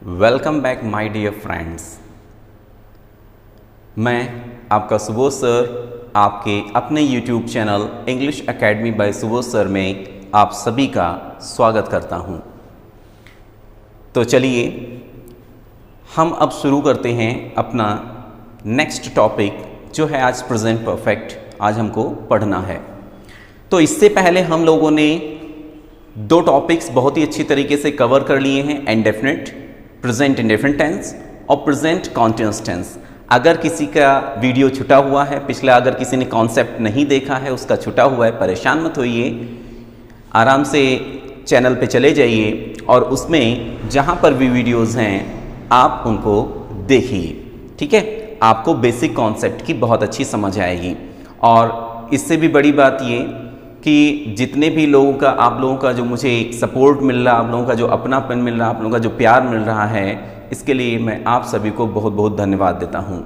Welcome back my dear friends. मैं आपका Subodh sir आपके अपने YouTube channel English academy by Subodh sir में आप सभी का स्वागत करता हूं। तो चलिए हम अब शुरू करते हैं अपना नेक्स्ट टॉपिक जो है आज प्रेजेंट परफेक्ट आज हमको पढ़ना है। तो इससे पहले हम लोगों ने दो टॉपिक्स बहुत ही अच्छी तरीके से कवर कर लिए हैं, इंडेफिनिट प्रेजेंट इंडेफिनिट टेंस और प्रेजेंट कॉन्टिन्यूअस टेंस। अगर किसी का वीडियो छुटा हुआ है पिछला, अगर किसी ने कॉन्सेप्ट नहीं देखा है, उसका छुटा हुआ है, परेशान मत होइए, आराम से चैनल पे चले जाइए और उसमें जहाँ पर भी वीडियोज़ हैं आप उनको देखिए। ठीक है, आपको बेसिक कॉन्सेप्ट की बहुत अच्छी समझ आएगी। और इससे भी बड़ी बात ये कि जितने भी लोगों का आप लोगों का जो मुझे सपोर्ट मिल रहा, आप लोगों का जो अपनापन मिल रहा, आप लोगों का जो प्यार मिल रहा है, इसके लिए मैं आप सभी को बहुत बहुत धन्यवाद देता हूँ।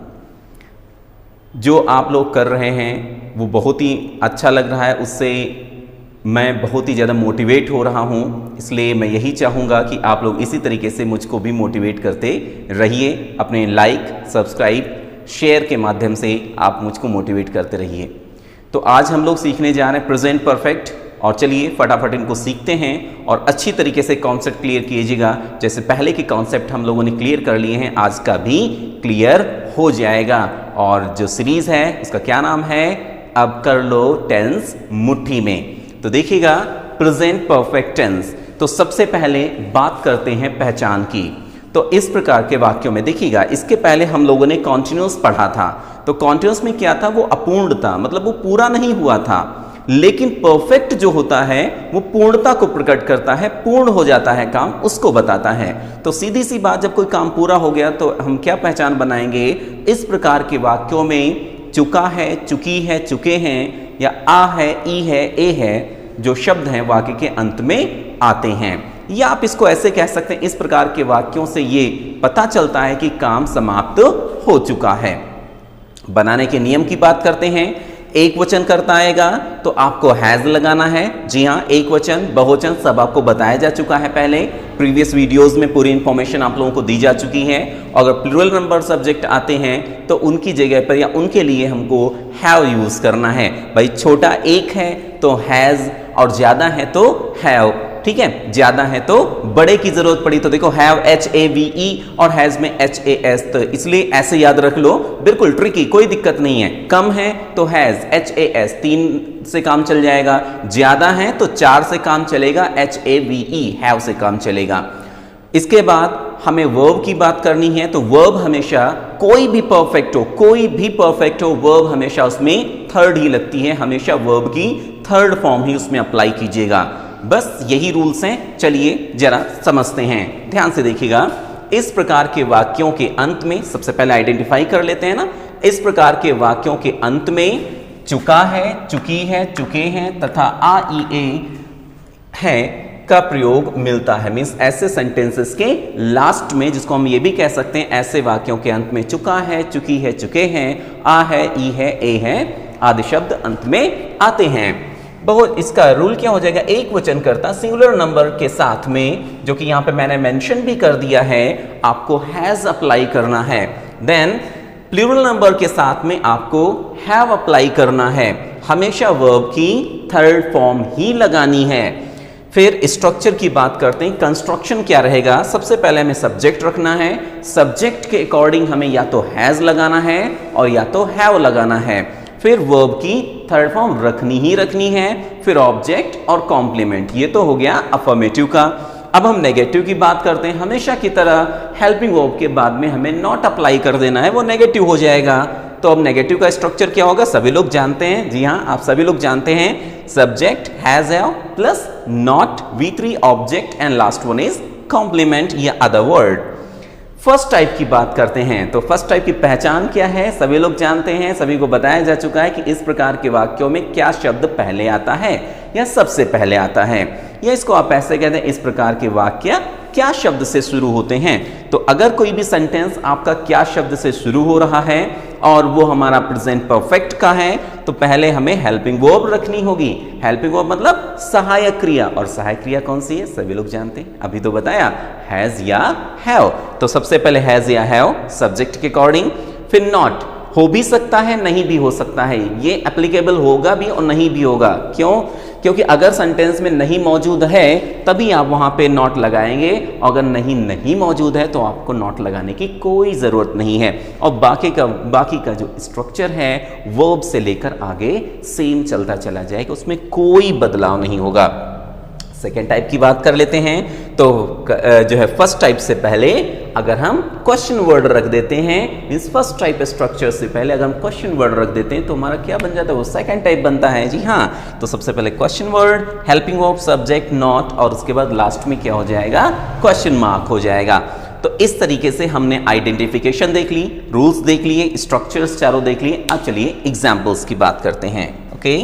जो आप लोग कर रहे हैं वो बहुत ही अच्छा लग रहा है, उससे मैं बहुत ही ज़्यादा मोटिवेट हो रहा हूँ। इसलिए मैं यही चाहूँगा कि आप लोग इसी तरीके से मुझको भी मोटिवेट करते रहिए। अपने लाइक, सब्सक्राइब, शेयर के माध्यम से आप मुझको मोटिवेट करते रहिए। तो आज हम लोग सीखने जा रहे हैं प्रेजेंट परफेक्ट, और चलिए फटाफट इनको सीखते हैं और अच्छी तरीके से कॉन्सेप्ट क्लियर कीजिएगा। जैसे पहले के कॉन्सेप्ट हम लोगों ने क्लियर कर लिए हैं, आज का भी क्लियर हो जाएगा। और जो सीरीज है उसका क्या नाम है, अब कर लो टेंस मुट्ठी में। तो देखिएगा प्रेजेंट परफेक्ट टेंस। तो सबसे पहले बात करते हैं पहचान की। तो इस प्रकार के वाक्यों में देखिएगा, इसके पहले हम लोगों ने कॉन्टिन्यूअस पढ़ा था। तो कॉन्टिन्यूअस में क्या था, वो अपूर्ण था, मतलब वो पूरा नहीं हुआ था। लेकिन परफेक्ट जो होता है वो पूर्णता को प्रकट करता है, पूर्ण हो जाता है काम, उसको बताता है। तो सीधी सी बात, जब कोई काम पूरा हो गया तो हम क्या पहचान बनाएंगे, इस प्रकार के वाक्यों में चुका है, चुकी है, चुके हैं, या आ है, ई है, ए है, जो शब्द हैं वाक्य के अंत में आते हैं। या आप इसको ऐसे कह सकते हैं, इस प्रकार के वाक्यों से ये पता चलता है कि काम समाप्त हो चुका है। बनाने के नियम की बात करते हैं। एक वचन करता आएगा तो आपको हैज लगाना है। जी हाँ, एक वचन, बहुवचन सब आपको बताया जा चुका है पहले, प्रीवियस वीडियोस में पूरी इंफॉर्मेशन आप लोगों को दी जा चुकी है। अगर प्लूरल नंबर सब्जेक्ट आते हैं तो उनकी जगह पर या उनके लिए हमको हैव यूज करना है। भाई छोटा एक है तो हैज, और ज्यादा है तो हैव। ठीक है, ज्यादा है तो बड़े की जरूरत पड़ी तो देखो हैव HAVE और हैज में HAS, तो इसलिए ऐसे याद रख लो, बिल्कुल ट्रिकी, कोई दिक्कत नहीं है। कम है तो हैज HAS, 3 से काम चल जाएगा। ज्यादा है तो 4 से काम चलेगा, HAVE, हैव से काम चलेगा। इसके बाद हमें वर्ब की बात करनी है। तो वर्ब हमेशा कोई भी परफेक्ट हो, कोई भी परफेक्ट हो, वर्ब हमेशा उसमें थर्ड ही लगती है, हमेशा वर्ब की थर्ड फॉर्म ही उसमें अप्लाई कीजिएगा। बस यही रूल्स हैं। चलिए जरा समझते हैं, ध्यान से देखिएगा। इस प्रकार के वाक्यों के अंत में सबसे पहले आइडेंटिफाई कर लेते हैं ना। इस प्रकार के वाक्यों के अंत में चुका है, चुकी है, चुके हैं तथा आ, ई, ए है का प्रयोग मिलता है। मीन्स ऐसे सेंटेंसेस के लास्ट में, जिसको हम ये भी कह सकते हैं, ऐसे वाक्यों के अंत में चुका है, चुकी है, चुके हैं, आ है, ई है, ए है आदि शब्द अंत में आते हैं। बहुत इसका रूल क्या हो जाएगा, एक वचन करता सिंगुलर नंबर के साथ में, जो कि यहां पे मैंने मेंशन भी कर दिया है, आपको हैज अप्लाई करना है। देन प्लूरल नंबर के साथ में आपको हैव अप्लाई करना है। हमेशा वर्ब की थर्ड फॉर्म ही लगानी है। फिर स्ट्रक्चर की बात करते हैं, कंस्ट्रक्शन क्या रहेगा। सबसे पहले हमें सब्जेक्ट रखना है। सब्जेक्ट के अकॉर्डिंग हमें या तो हैज लगाना है और या तो हैव लगाना है। फिर वर्ब की थर्ड फॉर्म रखनी ही रखनी है। फिर ऑब्जेक्ट और कॉम्प्लीमेंट, ये तो हो गया अफर्मेटिव का। अब हम नेगेटिव की बात करते हैं। हमेशा की तरह हेल्पिंग वर्ब के बाद में हमें नॉट अप्लाई कर देना है, वो नेगेटिव हो जाएगा। तो अब नेगेटिव का स्ट्रक्चर क्या होगा, सभी लोग जानते हैं। जी हाँ, आप सभी लोग जानते हैं, subject has, have plus not, V3 object and last one is complement या अदर वर्ड। फर्स्ट टाइप की बात करते हैं। तो फर्स्ट टाइप की पहचान क्या है, सभी लोग जानते हैं, सभी को बताया जा चुका है कि इस प्रकार के वाक्यों में क्या शब्द पहले आता है या सबसे पहले आता है, या इसको आप ऐसे कहते हैं, इस प्रकार के वाक्य क्या शब्द से शुरू होते हैं। तो अगर कोई भी सेंटेंस आपका क्या शब्द से शुरू हो रहा है और वो हमारा प्रेजेंट परफेक्ट का है, तो पहले हमें हेल्पिंग वर्ब रखनी होगी। हेल्पिंग वर्ब मतलब सहायक क्रिया, और सहायक क्रिया कौन सी है सभी लोग जानते हैं, अभी तो बताया, हैज या हैव। तो सबसे पहले हैज या हैव सब्जेक्ट के अकॉर्डिंग, फिर नॉट, हो भी सकता है नहीं भी हो सकता है, ये एप्लीकेबल होगा भी और नहीं भी होगा। क्यों? क्योंकि अगर सेंटेंस में नहीं मौजूद है तभी आप वहां पे नॉट लगाएंगे, अगर नहीं मौजूद है तो आपको नॉट लगाने की कोई जरूरत नहीं है। और बाकी का जो स्ट्रक्चर है वर्ब से लेकर आगे सेम चलता चला जाएगा, उसमें कोई बदलाव नहीं होगा। सेकेंड टाइप की बात कर लेते हैं। तो जो है फर्स्ट टाइप से पहले अगर हम क्वेश्चन वर्ड रख देते हैं, मींस फर्स्ट टाइप स्ट्रक्चर से पहले अगर हम क्वेश्चन वर्ड रख देते हैं तो हमारा क्या बन जाता है, वो सेकेंड टाइप बनता है। जी हाँ, तो सबसे पहले question word, helping verb, subject, not, और उसके बाद लास्ट में क्या हो जाएगा, क्वेश्चन मार्क हो जाएगा। तो इस तरीके से हमने आइडेंटिफिकेशन देख ली, रूल्स देख लिए, स्ट्रक्चर्स चारों देख लिए। अब चलिए एग्जाम्पल्स की बात करते हैं। ओके,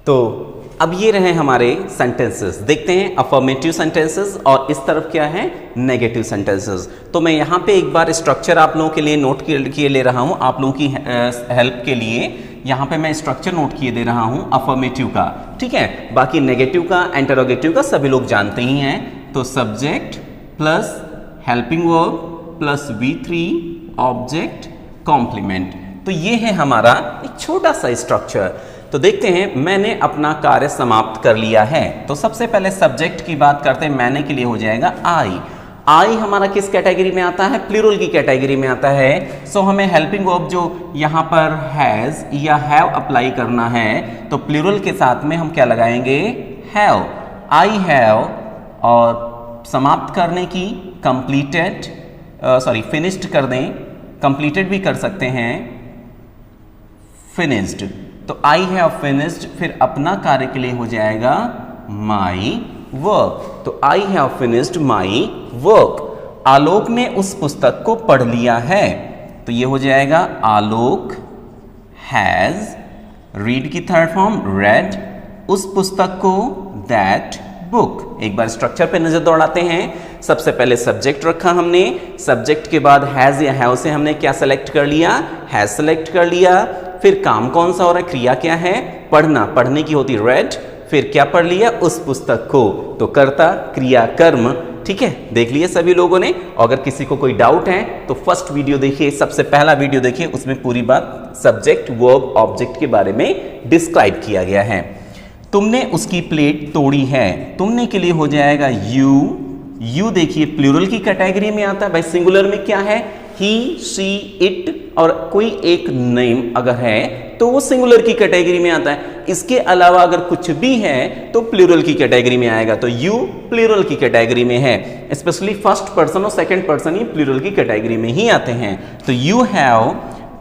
तो अब ये रहे हमारे सेंटेंसेस, देखते हैं अफर्मेटिव सेंटेंसेस और इस तरफ क्या है, नेगेटिव सेंटेंसेस। तो मैं यहाँ पे एक बार स्ट्रक्चर आप लोगों के लिए नोट किए ले रहा हूँ, आप लोगों की हेल्प के लिए यहाँ पे मैं स्ट्रक्चर नोट किए दे रहा हूँ अफर्मेटिव का, ठीक है। बाकी नेगेटिव का, इंटरोगेटिव का सभी लोग जानते ही हैं। तो subject plus helping verb plus V3 object complement, तो ये है हमारा एक छोटा सा स्ट्रक्चर। तो देखते हैं, मैंने अपना कार्य समाप्त कर लिया है। तो सबसे पहले सब्जेक्ट की बात करते हैं, मैंने के लिए हो जाएगा आई। आई हमारा किस कैटेगरी में आता है, प्लूरल की कैटेगरी में आता है। सो हमें हेल्पिंग वर्ब जो यहाँ पर हैज या हैव अप्लाई करना है, तो प्लूरल के साथ में हम क्या लगाएंगे, हैव। आई हैव, और समाप्त करने की कंप्लीटेड, फिनिश्ड कर दें, कंप्लीटेड भी कर सकते हैं, फिनिश्ड। तो आई हैव फिनिश्ड, फिर अपना कार्य के लिए हो जाएगा माई वर्क। तो I have finished my work. Alok ने उस पुस्तक को पढ़ लिया है, तो ये हो जाएगा आलोक हैज, रीड की थर्ड फॉर्म रेड, उस पुस्तक को दैट बुक। एक बार स्ट्रक्चर पे नजर दौड़ाते हैं। सबसे पहले सब्जेक्ट रखा हमने, सब्जेक्ट के बाद हैज या हैव से हमने क्या सेलेक्ट कर लिया, हैज सेलेक्ट कर लिया। फिर काम कौन सा हो रहा है, क्रिया क्या है, पढ़ना, पढ़ने की होती रेड, फिर क्या पढ़ लिया, उस पुस्तक को, तो कर्ता क्रिया कर्म, ठीक है। देख लिए सभी लोगों ने। अगर किसी को कोई डाउट है तो फर्स्ट वीडियो देखिए, सबसे पहला वीडियो देखिए, उसमें पूरी बात सब्जेक्ट वर्ब ऑब्जेक्ट के बारे में डिस्क्राइब किया गया है। तुमने उसकी प्लेट तोड़ी है, तुमने के लिए हो जाएगा यू। यू देखिए प्लूरल की कैटेगरी में आता है, भाई सिंगुलर में क्या है, ही, शी, इट, और कोई एक नेम अगर है तो वो सिंगुलर की कैटेगरी में आता है। इसके अलावा अगर कुछ भी है तो प्लूरल की कैटेगरी में आएगा। तो यू प्लूरल की कैटेगरी में है, स्पेशली फर्स्ट पर्सन और सेकंड पर्सन ही प्लूरल की कैटेगरी में ही आते हैं। तो यू हैव,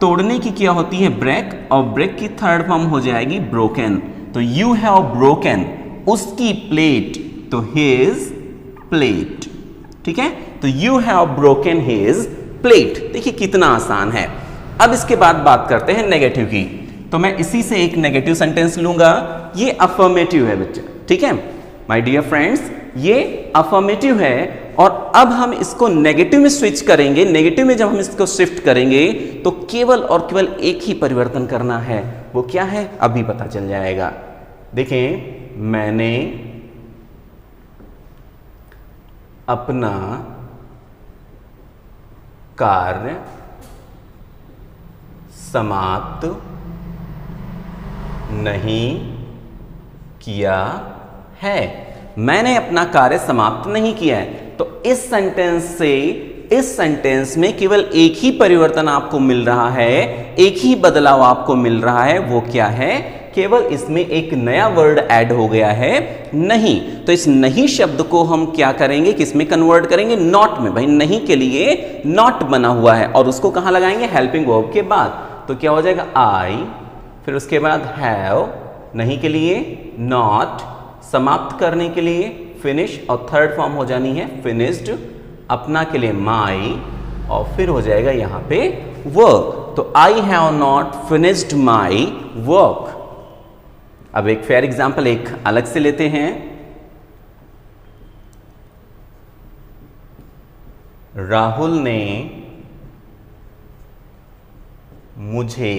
तोड़ने की क्या होती है, ब्रेक, और ब्रेक की थर्ड फॉर्म हो जाएगी ब्रोकन। तो यू हैव ब्रोकन उसकी प्लेट, तो हिज प्लेट, ठीक है। तो you have broken his plate. देखिए कितना आसान है। अब इसके बाद बात करते हैं नेगेटिव की। तो मैं इसी से एक नेगेटिव सेंटेंस लूंगा, ये अफर्मेटिव है बच्चे, ठीक है माय डियर फ्रेंड्स, ये अफर्मेटिव है। और अब हम इसको नेगेटिव में स्विच करेंगे। नेगेटिव में जब हम इसको शिफ्ट करेंगे तो केवल और केवल एक ही परिवर्तन करना है, वो क्या है अभी पता चल जाएगा। देखें, मैंने अपना कार्य समाप्त नहीं किया है। मैंने अपना कार्य समाप्त नहीं किया है। तो इस सेंटेंस से इस सेंटेंस में केवल एक ही परिवर्तन आपको मिल रहा है, एक ही बदलाव आपको मिल रहा है, वो क्या है, केवल इसमें एक नया वर्ड ऐड हो गया है, नहीं। तो इस नहीं शब्द को हम क्या करेंगे, किसमें कन्वर्ट करेंगे, नॉट में। भाई नहीं के लिए नॉट बना हुआ है और उसको कहां लगाएंगे, हेल्पिंग वर्ब के बाद। तो क्या हो जाएगा, आई, फिर उसके बाद हैव, नहीं के लिए नॉट, समाप्त करने के लिए फिनिश, और थर्ड फॉर्म हो जानी है फिनिश्ड, अपना के लिए माई, और फिर हो जाएगा यहां पे वर्क। तो I have not finished my work. अब एक फेयर एग्जाम्पल एक अलग से लेते हैं। राहुल ने मुझे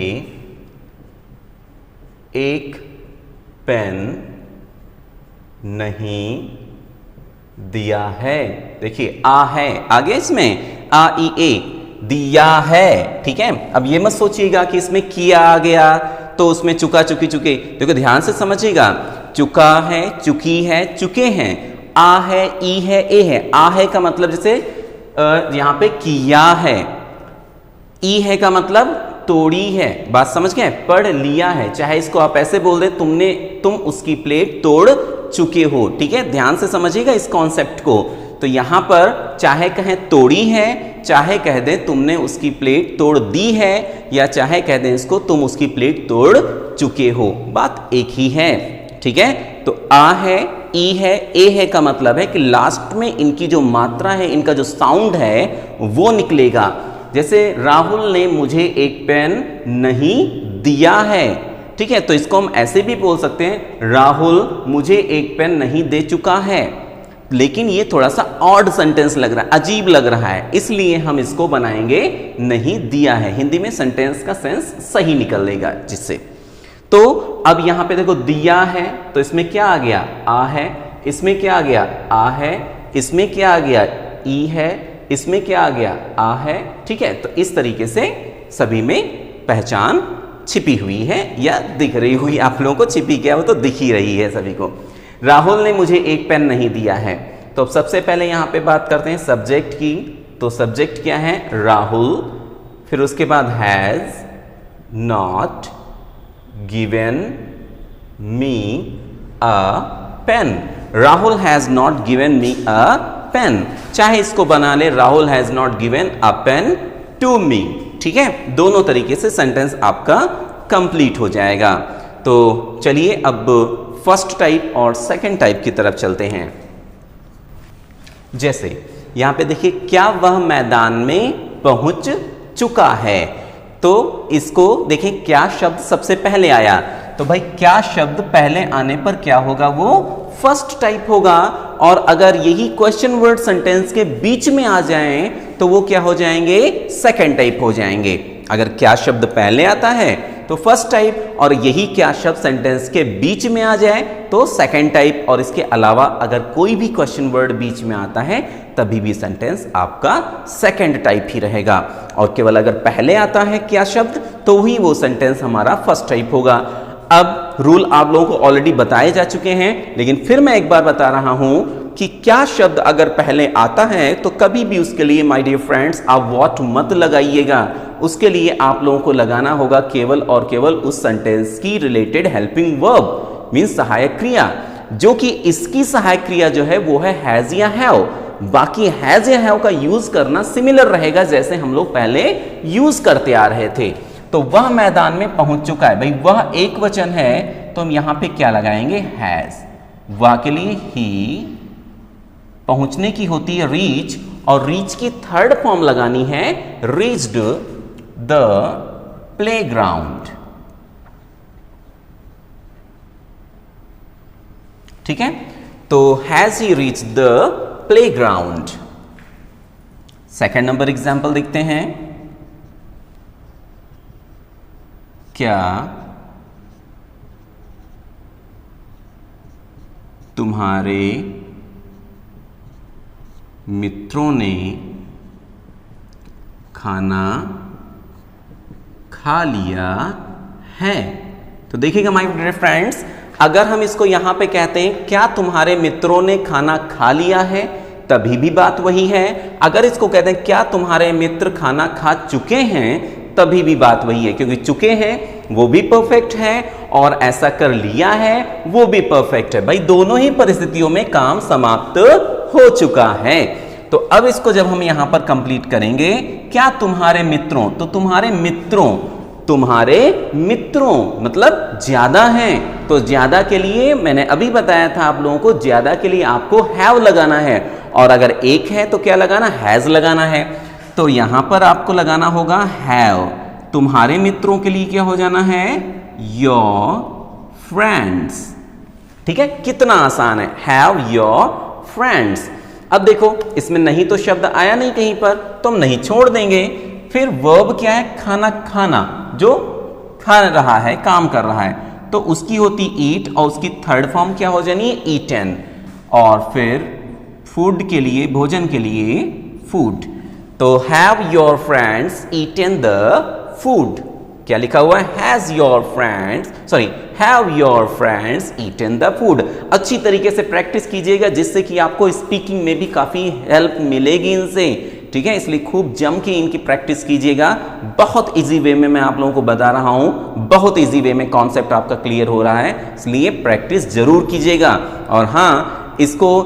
एक पेन नहीं दिया है। देखिए आ है आगे, इसमें आ ई ए, दिया है। ठीक है, अब ये मत सोचिएगा कि इसमें किया आ गया तो उसमें चुका चुकी चुके। देखो ध्यान से समझिएगा, चुका है, चुकी है, चुके हैं, आ है, ई है, ए है। आ है का मतलब जैसे यहां पे किया है, ई है का मतलब तोड़ी है। बात समझ गए, पढ़ लिया है। चाहे इसको आप ऐसे बोल दे, तुम उसकी प्लेट तोड़ चुके हो। ठीक है, ध्यान से समझिएगा इस कॉन्सेप्ट को। तो यहां पर चाहे कहें तोड़ी है, चाहे कह दें तुमने उसकी प्लेट तोड़ दी है, या चाहे कह दें इसको तुम उसकी प्लेट तोड़ चुके हो, बात एक ही है। ठीक है, तो आ है, ई है, ए है का मतलब है कि लास्ट में इनकी जो मात्रा है, इनका जो साउंड है वो निकलेगा। जैसे राहुल ने मुझे एक पेन नहीं दिया है। ठीक है, तो इसको हम ऐसे भी बोल सकते हैं, राहुल मुझे एक पेन नहीं दे चुका है। लेकिन ये थोड़ा सा ऑड सेंटेंस लग रहा है, अजीब लग रहा है, इसलिए हम इसको बनाएंगे नहीं दिया है। हिंदी में सेंटेंस का सेंस सही निकलेगा जिससे। तो अब यहां पे देखो दिया है, तो इसमें क्या आ गया, आ है। इसमें क्या आ गया, आ है। इसमें क्या आ गया, ई है। इसमें क्या आ गया, आ है। ठीक है, तो इस तरीके से सभी में पहचान छिपी हुई है या दिख रही हुई। आप लोगों को छिपी क्या, वो तो दिख ही रही है सभी को। राहुल ने मुझे एक पेन नहीं दिया है। तो सबसे पहले यहां पे बात करते हैं सब्जेक्ट की। तो सब्जेक्ट क्या है, राहुल। फिर उसके बाद has not given me a pen. Rahul has not given me a pen. चाहे इसको बना ले, Rahul has not given a pen to me. ठीक है, दोनों तरीके से सेंटेंस आपका कंप्लीट हो जाएगा। तो चलिए अब फर्स्ट टाइप और सेकंड टाइप की तरफ चलते हैं। जैसे यहां पे देखिए, क्या वह मैदान में पहुंच चुका है। तो इसको देखिए, क्या शब्द सबसे पहले आया। तो भाई क्या शब्द पहले आने पर क्या होगा, वो फर्स्ट टाइप होगा। और अगर यही क्वेश्चन वर्ड सेंटेंस के बीच में आ जाएं तो वो क्या हो जाएंगे, सेकंड टाइप हो जाएंगे। अगर क्या शब्द पहले आता है तो फर्स्ट टाइप, और यही क्या शब्द सेंटेंस के बीच में आ जाए तो सेकंड टाइप। और इसके अलावा अगर कोई भी क्वेश्चन वर्ड बीच में आता है तभी भी सेंटेंस आपका सेकंड टाइप ही रहेगा। और केवल अगर पहले आता है क्या शब्द तो ही वो सेंटेंस हमारा फर्स्ट टाइप होगा। अब रूल आप लोगों को ऑलरेडी बताए जा चुके हैं, लेकिन फिर मैं एक बार बता रहा हूं कि क्या शब्द अगर पहले आता है तो कभी भी उसके लिए माय डियर फ्रेंड्स आप व्हाट मत लगाइएगा। उसके लिए आप लोगों को लगाना होगा केवल और केवल उस सेंटेंस की रिलेटेड हेल्पिंग वर्ब, मींस सहायक क्रिया, जो कि इसकी सहायक क्रिया जो है वो है हैज या हैव। बाकी हैज या हैव का यूज करना सिमिलर रहेगा जैसे हम लोग पहले यूज करते आ रहे थे। तो वह मैदान में पहुंच चुका है, भाई वह एक वचन है तो हम यहां पे क्या लगाएंगे, हैज। वह के लिए ही, पहुंचने की होती है रीच, और रीच की थर्ड फॉर्म लगानी है रीच्ड द प्लेग्राउंड। ठीक है, तो has he reached the playground. Second number example देखते हैं। क्या तुम्हारे मित्रों ने खाना खा लिया है। तो देखिएगा माय डियर फ्रेंड्स, अगर हम इसको यहां पे कहते हैं क्या तुम्हारे मित्रों ने खाना खा लिया है, तभी भी बात वही है। अगर इसको कहते हैं क्या तुम्हारे मित्र खाना खा चुके हैं, तभी भी बात वही है, क्योंकि चुके हैं वो भी परफेक्ट है और ऐसा कर लिया है वो भी परफेक्ट है। भाई दोनों ही परिस्थितियों में काम समाप्त हो चुका है। तो अब इसको जब हम यहां पर कंप्लीट करेंगे, क्या तुम्हारे मित्रों, तो तुम्हारे मित्रों मतलब ज्यादा हैं। तो ज्यादा के लिए मैंने अभी बताया था आप लोगों को, ज्यादा के लिए आपको हैव लगाना है, और अगर एक है तो क्या लगाना, हैज लगाना है। तो यहां पर आपको लगाना होगा हैव। तुम्हारे मित्रों के लिए क्या हो जाना है, योर फ्रेंड्स। ठीक है, कितना आसान है, हैव योर फ्रेंड्स। अब देखो इसमें नहीं तो शब्द आया नहीं कहीं पर, तो हम नहीं छोड़ देंगे। फिर वर्ब क्या है, खाना खाना, जो खा रहा है, काम कर रहा है। तो उसकी होती ईट और उसकी थर्ड फॉर्म क्या हो जानी है, ईटन। और फिर फूड के लिए, भोजन के लिए फूड। तो have your friends eaten the food, क्या लिखा हुआ है, has your friends, sorry have your friends eaten the food. अच्छी तरीके से प्रैक्टिस कीजिएगा जिससे कि आपको स्पीकिंग में भी काफी हेल्प मिलेगी इनसे, ठीक है। इसलिए खूब जम के इनकी प्रैक्टिस कीजिएगा। बहुत इजी वे में मैं आप लोगों को बता रहा हूं, बहुत इजी वे में कॉन्सेप्ट आपका क्लियर हो रहा है, इसलिए प्रैक्टिस जरूर कीजिएगा। और हाँ, इसको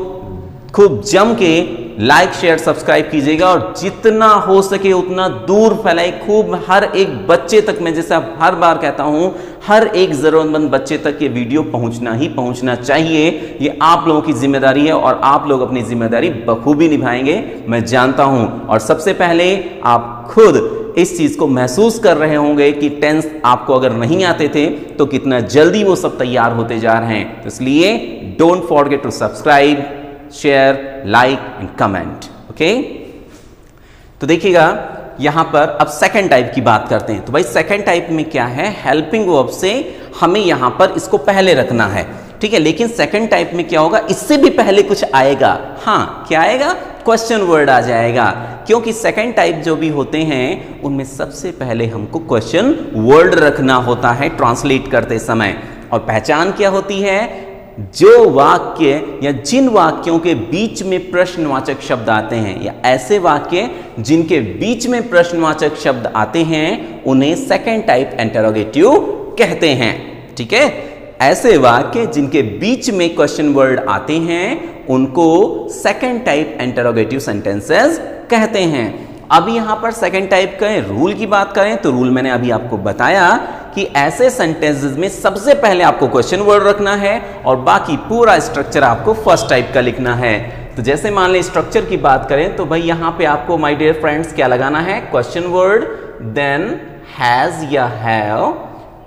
खूब जम के लाइक शेयर सब्सक्राइब कीजिएगा और जितना हो सके उतना दूर फैलाए, खूब हर एक बच्चे तक, मैं जैसा हर बार कहता हूं, हर एक जरूरतमंद बच्चे तक ये वीडियो पहुंचना ही पहुंचना चाहिए। ये आप लोगों की जिम्मेदारी है और आप लोग अपनी जिम्मेदारी बखूबी निभाएंगे, मैं जानता हूं। और सबसे पहले आप खुद इस चीज को महसूस कर रहे होंगे कि टेंस आपको अगर नहीं आते थे तो कितना जल्दी वो सब तैयार होते जा रहे हैं। तो इसलिए don't forget to subscribe, share, like and comment, okay. तो देखिएगा यहां पर अब सेकंड टाइप की बात करते हैं। तो भाई सेकंड टाइप में क्या है, हेल्पिंग वर्ब से हमें यहां पर इसको पहले रखना है, ठीक है। लेकिन सेकंड टाइप में क्या होगा, इससे भी पहले कुछ आएगा। हाँ, क्या आएगा, क्वेश्चन वर्ड आ जाएगा, क्योंकि सेकंड टाइप जो भी होते हैं उनमें सबसे पहले हमको क्वेश्चन वर्ड रखना होता है ट्रांसलेट करते समय। और पहचान क्या होती है, जो वाक्य या जिन वाक्यों के बीच में प्रश्नवाचक शब्द आते हैं या ऐसे वाक्य जिनके बीच में प्रश्नवाचक शब्द आते हैं उन्हें सेकंड टाइप इंटरोगेटिव कहते हैं, ठीक है। ऐसे वाक्य जिनके बीच में क्वेश्चन वर्ड आते हैं उनको सेकंड टाइप इंटरोगेटिव सेंटेंसेस कहते हैं। अब यहां पर सेकंड टाइप का रूल की बात करें तो रूल मैंने अभी आपको बताया कि ऐसे सेंटेंसेस में सबसे पहले आपको क्वेश्चन वर्ड रखना है और बाकी पूरा स्ट्रक्चर आपको फर्स्ट टाइप का लिखना है। तो जैसे मान लें स्ट्रक्चर की बात करें तो भाई यहां पे आपको माय डियर फ्रेंड्स क्या लगाना है, क्वेश्चन वर्ड, देन हैज या हैव,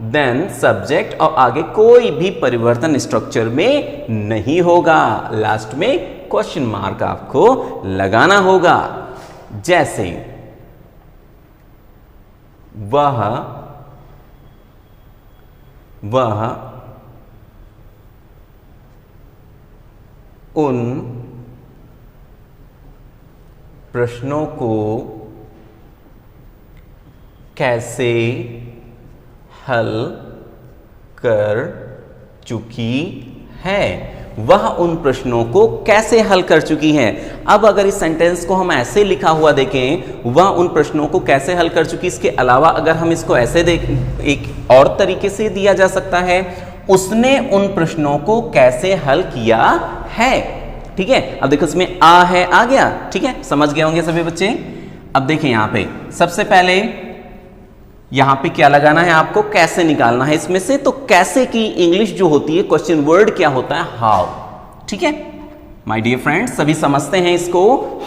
देन सब्जेक्ट और आगे कोई भी परिवर्तन स्ट्रक्चर में नहीं होगा। लास्ट में क्वेश्चन मार्क आपको लगाना होगा। जैसे वह उन प्रश्नों को कैसे हल कर चुकी है, वह उन प्रश्नों को कैसे हल कर चुकी है। अब अगर इस सेंटेंस को हम ऐसे लिखा हुआ देखें, वह उन प्रश्नों को कैसे हल कर चुकी, इसके अलावा अगर हम इसको ऐसे एक और तरीके से दिया जा सकता है, उसने उन प्रश्नों को कैसे हल किया है, ठीक है। अब देखो इसमें आ है, आ गया, ठीक है, समझ गए होंगे सभी बच्चे। अब देखें यहां पे सबसे पहले यहां पे क्या लगाना है, आपको कैसे निकालना है इसमें से। तो कैसे की इंग्लिश जो होती है, क्वेश्चन वर्ड क्या होता है, हाउ, ठीक है माय डियर फ्रेंड्स, सभी समझते हैं इसको,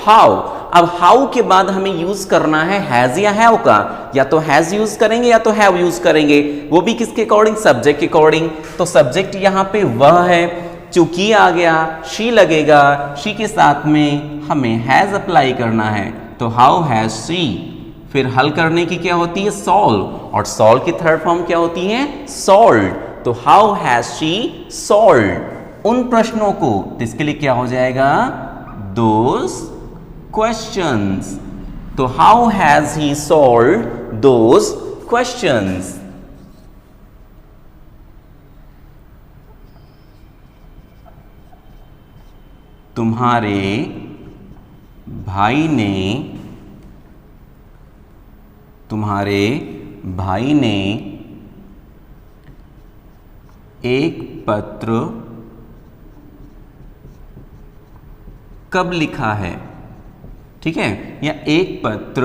हाउ। अब हाउ के बाद हमें यूज करना है हैज या हैव का, या तो हैज यूज करेंगे या तो हैव यूज करेंगे, वो भी किसके अकॉर्डिंग, सब्जेक्ट के अकॉर्डिंग। तो सब्जेक्ट यहां पे वह है, चूंकि आ गया शी लगेगा, शी के साथ में हमें हैज अप्लाई करना है, तो हाउ हैज शी। फिर हल करने की क्या होती है, सॉल्व, और सॉल्व की थर्ड फॉर्म क्या होती है, सॉल्व्ड। तो हाउ हैज शी सॉल्व्ड उन प्रश्नों को, तो इसके लिए क्या हो जाएगा, दोस क्वेश्चंस। तो how has he solved those questions. तुम्हारे भाई ने एक पत्र कब लिखा है, ठीक है, या एक पत्र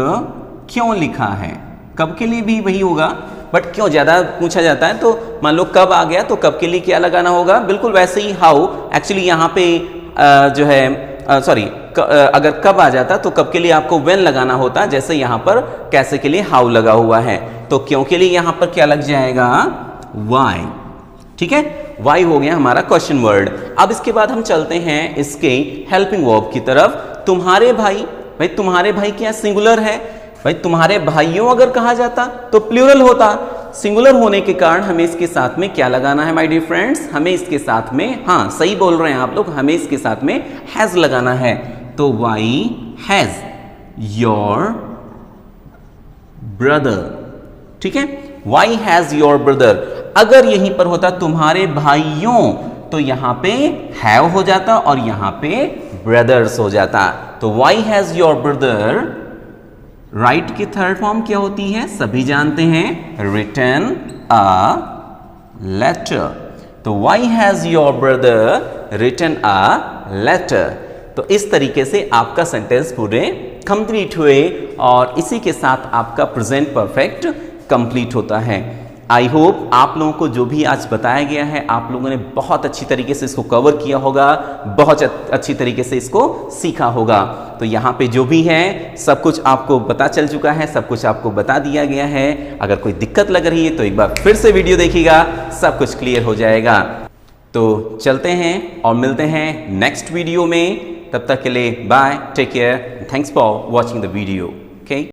क्यों लिखा है। कब के लिए भी वही होगा, बट क्यों ज्यादा पूछा जाता है, तो मान लो कब आ गया तो कब के लिए क्या लगाना होगा, बिल्कुल वैसे ही हाउ। एक्चुअली यहां पे जो है अगर कब आ जाता तो कब के लिए आपको व्हेन लगाना होता, जैसे यहां पर कैसे के लिए हाउ लगा हुआ है, तो क्यों के लिए यहां पर क्या लग जाएगा, वाई, ठीक है। वाई हो गया हमारा क्वेश्चन वर्ड। अब इसके बाद हम चलते हैं इसके हेल्पिंग वर्ब की तरफ। तुम्हारे भाई, भाई तुम्हारे भाई क्या सिंगुलर है, भाई तुम्हारे भाइयों अगर कहा जाता तो प्लूरल होता, सिंगुलर होने के कारण हमें इसके साथ में क्या लगाना है माय डियर फ्रेंड्स, हमें इसके साथ में, हाँ सही बोल रहे हैं आप लोग, हमें इसके साथ में हैज लगाना है। तो वाई हैज योर ब्रदर, ठीक है, वाई हैज योर ब्रदर। अगर यहीं पर होता तुम्हारे भाइयों, तो यहां पे हैव हो जाता और यहां पे ब्रदर्स हो जाता। तो why has your brother, write की थर्ड फॉर्म क्या होती है, सभी जानते हैं, रिटन अ लेटर। तो why has your brother written a letter. तो इस तरीके से आपका सेंटेंस पूरे कंप्लीट हुए और इसी के साथ आपका प्रेजेंट परफेक्ट कंप्लीट होता है। आई होप आप लोगों को जो भी आज बताया गया है आप लोगों ने बहुत अच्छी तरीके से इसको कवर किया होगा, बहुत अच्छी तरीके से इसको सीखा होगा। तो यहाँ पे जो भी है सब कुछ आपको पता चल चुका है, सब कुछ आपको बता दिया गया है। अगर कोई दिक्कत लग रही है तो एक बार फिर से वीडियो देखिएगा, सब कुछ क्लियर हो जाएगा। तो चलते हैं और मिलते हैं नेक्स्ट वीडियो में, तब तक के लिए bye, take care, thanks for watching the video.